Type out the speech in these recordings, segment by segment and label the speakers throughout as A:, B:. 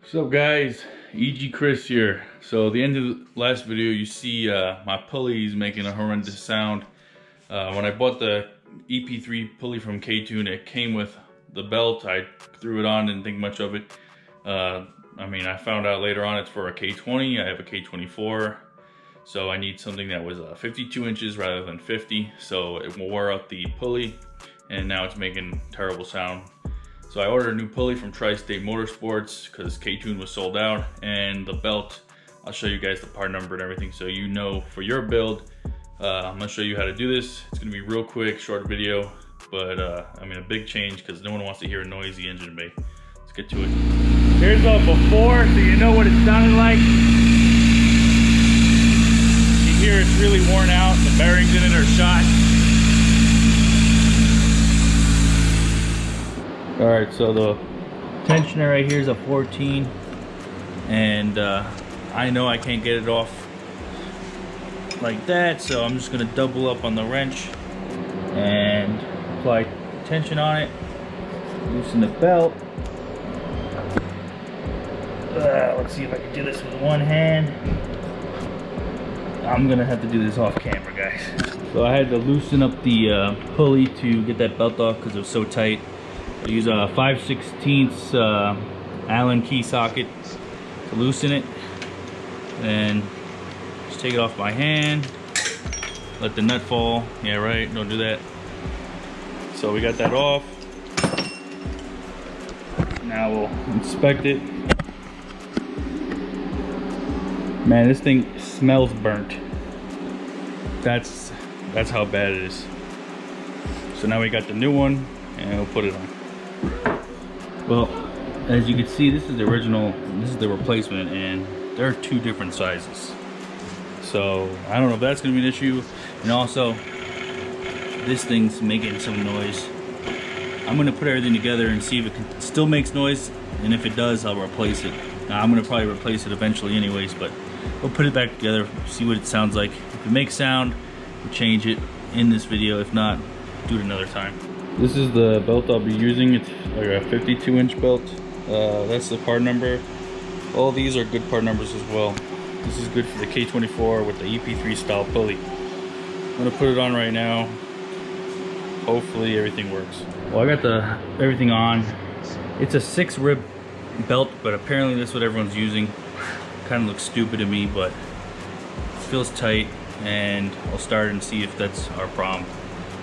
A: What's up guys, EG Chris here. So the end of the last video you see my pulleys making a horrendous sound. When I bought the EP3 pulley from K-Tune, it came with the belt. I threw it on, didn't think much of it. I found out later on it's for a K20. I have a K24, so I need something that was 52 inches rather than 50, so it wore out the pulley and now it's making terrible sound. So I ordered a new pulley from Tri-State Motorsports because K-Tune was sold out, and the belt, I'll show you guys the part number and everything so you know for your build. I'm gonna show you how to do this. It's gonna be real quick, short video, but a big change because no one wants to hear a noisy engine bay. Let's get to it. Here's a before so you know what it sounded like. You hear it's really worn out, the bearings in it are shot. Alright, so the tensioner right here is a 14, and I know I can't get it off like that, so I'm just going to double up on the wrench and apply tension on it, loosen the belt. Let's see if I can do this with one hand. I'm going to have to do this off camera, guys. So I had to loosen up the pulley to get that belt off because it was so tight. I use a 5/16 Allen key socket to loosen it, and just take it off by hand, let the nut fall. Yeah, right, don't do that. So we got that off. Now we'll inspect it. Man, this thing smells burnt. That's how bad it is. So now we got the new one and we'll put it on. Well, as you can see, this is the original, this is the replacement, and there are two different sizes. So I don't know if that's gonna be an issue. And also, this thing's making some noise. I'm gonna put everything together and see if it still makes noise, and if it does, I'll replace it. Now, I'm gonna probably replace it eventually anyways, but we'll put it back together, see what it sounds like. If it makes sound, we'll change it in this video. If not, do it another time. This is the belt I'll be using. It's like a 52-inch belt. That's the part number. All these are good part numbers as well. This is good for the K24 with the EP3 style pulley. I'm gonna put it on right now. Hopefully everything works. Well, I got everything on. It's a 6-rib belt, but apparently that's what everyone's using. Kind of looks stupid to me, but it feels tight, and I'll start and see if that's our problem.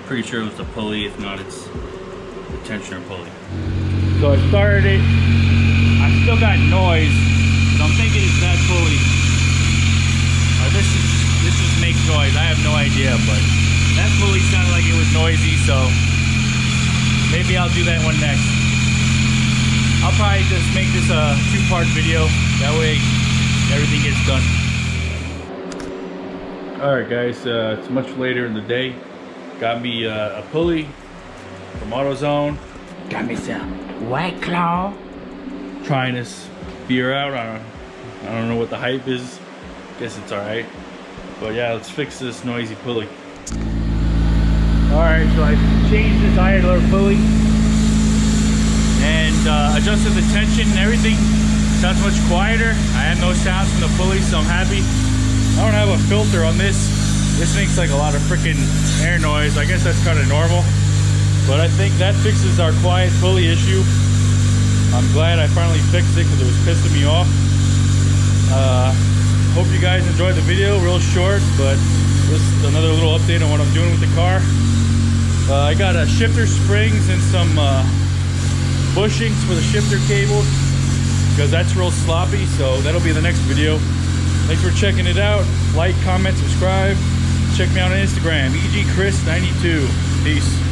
A: Pretty sure it was the pulley. If not, it's the tensioner pulley. So I started it. I still got noise, so I'm thinking it's that pulley. This just makes noise. I have no idea, but that pulley sounded like it was noisy, so maybe I'll do that one next. I'll probably just make this a 2-part video. That way everything gets done. Alright guys, it's much later in the day. Got me a pulley from AutoZone. Got me some White Claw. Trying this beer out. I don't know what the hype is. Guess it's alright. But yeah, let's fix this noisy pulley. Alright, so I changed this idler pulley and adjusted the tension and everything. Sounds much quieter. I have no sounds from the pulley, so I'm happy. I don't have a filter on this. This makes like a lot of freaking air noise. I guess that's kind of normal, but I think that fixes our quiet pulley issue. I'm glad I finally fixed it because it was pissing me off. Hope you guys enjoyed the video. Real short, but just another little update on what I'm doing with the car. I got shifter springs and some bushings for the shifter cables because that's real sloppy, so that'll be the next video. Thanks for checking it out. Like, comment, subscribe. Check me out on Instagram, EGChris92. Peace.